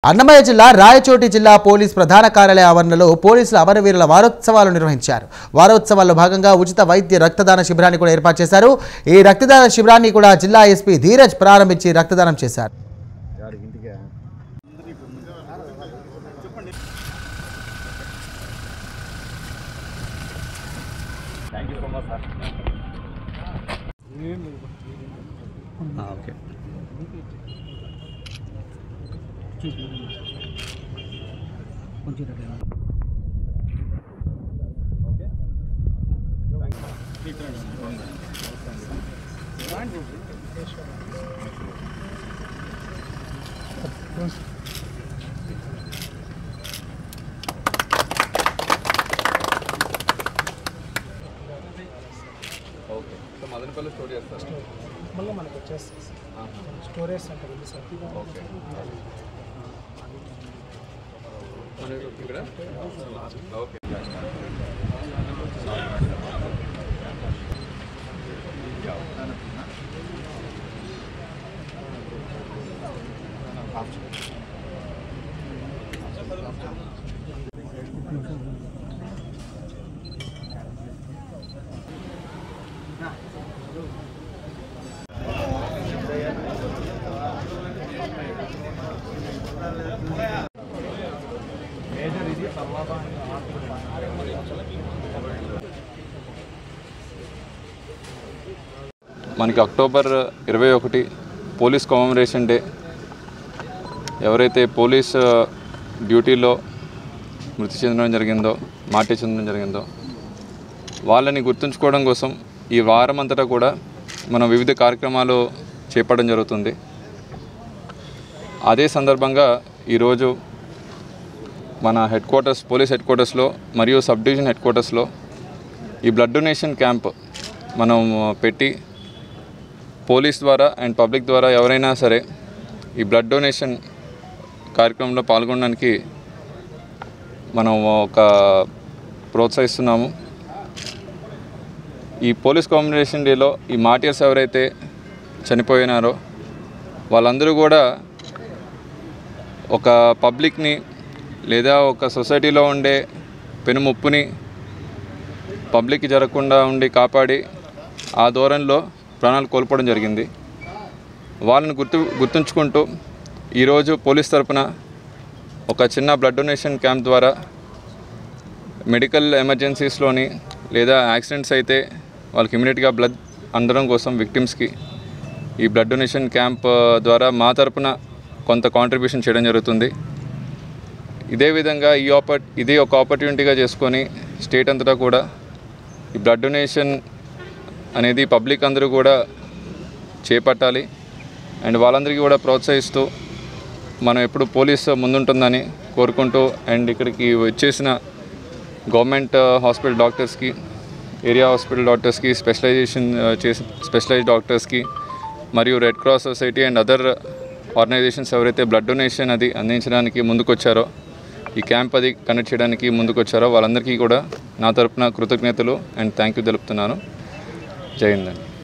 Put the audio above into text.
అన్నమయ్య జిల్లా రాయచోటి జిల్లా పోలీస్ ప్రధాన కార్యాలయ ఆవరణలో పోలీసుల అమరవీరుల వారోత్సవాలు నిర్వహించారు. వారోత్సవాల్లో భాగంగా ఉచిత వైద్య రక్తదాన శిబిరాన్ని కూడా ఏర్పాటు చేశారు. ఈ రక్తదాన శిబిరాన్ని కూడా జిల్లా ఎస్పీ ధీరజ్ ప్రారంభించి రక్తదానం చేశారు. మదనపల్లి స్టోర్ చేస్తారు మళ్ళీ మనకు వచ్చేస్తుంది స్టోరేజ్ సెంటర్ ఉంది సార్. ఓకే ఇక్కడ ఓకే మనకి అక్టోబర్ 21 పోలీస్ కమెమరేషన్ డే. ఎవరైతే పోలీస్ డ్యూటీలో మృతి చెందడం జరిగిందో, మాటే చెందడం జరిగిందో వాళ్ళని గుర్తుంచుకోవడం కోసం ఈ వారం అంతటా కూడా మనం వివిధ కార్యక్రమాలు చేపట్టడం జరుగుతుంది. అదే సందర్భంగా ఈరోజు మన పోలీస్ హెడ్ క్వార్టర్స్లో మరియు సబ్ డివిజన్ హెడ్ క్వార్టర్స్లో ఈ బ్లడ్ డొనేషన్ క్యాంప్ మనం పెట్టి పోలీస్ ద్వారా అండ్ పబ్లిక్ ద్వారా ఎవరైనా సరే ఈ బ్లడ్ డొనేషన్ కార్యక్రమంలో పాల్గొనడానికి మనం ప్రోత్సహిస్తున్నాము. ఈ పోలీస్ కమెమరేషన్ డేలో ఈ మార్టియర్స్ ఎవరైతే చనిపోయినారో వాళ్ళందరూ కూడా ఒక పబ్లిక్ని లేదా ఒక సొసైటీలో ఉండే పెనుముప్పుని పబ్లిక్కి జరగకుండా ఉండి కాపాడి ఆ ధోరణిలో ప్రాణాలు కోల్పోవడం జరిగింది. వాళ్ళని గుర్తుంచుకుంటూ ఈరోజు పోలీస్ తరపున ఒక చిన్న బ్లడ్ డొనేషన్ క్యాంప్ ద్వారా మెడికల్ ఎమర్జెన్సీస్లోని లేదా యాక్సిడెంట్స్ అయితే వాళ్ళకి ఇమీడియట్గా బ్లడ్ అందడం కోసం విక్టిమ్స్కి ఈ బ్లడ్ డొనేషన్ క్యాంప్ ద్వారా మా తరపున కొంత కాంట్రిబ్యూషన్ చేయడం జరుగుతుంది. ఇదే విధంగా ఇది ఒక ఆపర్చునిటీగా చేసుకొని స్టేట్ అంతటా కూడా ఈ బ్లడ్ డొనేషన్ అనేది పబ్లిక్ అందరూ కూడా చేపట్టాలి అండ్ వాళ్ళందరికీ కూడా ప్రోత్సహిస్తూ మనం ఎప్పుడు పోలీసు ముందుంటుందని కోరుకుంటూ అండ్ ఇక్కడికి వచ్చేసిన గవర్నమెంట్ హాస్పిటల్ డాక్టర్స్కి, ఏరియా హాస్పిటల్ డాక్టర్స్కి, స్పెషలైజ్డ్ డాక్టర్స్కి మరియు red cross society and other organisations blood బ్లడ్ డొనేషన్ అది అందించడానికి ముందుకొచ్చారో, ఈ క్యాంప్ అది కండక్ట్ చేయడానికి ముందుకొచ్చారో వాళ్ళందరికీ కూడా నా తరపున కృతజ్ఞతలు అండ్ థ్యాంక్ యూ తెలుపుతున్నాను. జై హింద్.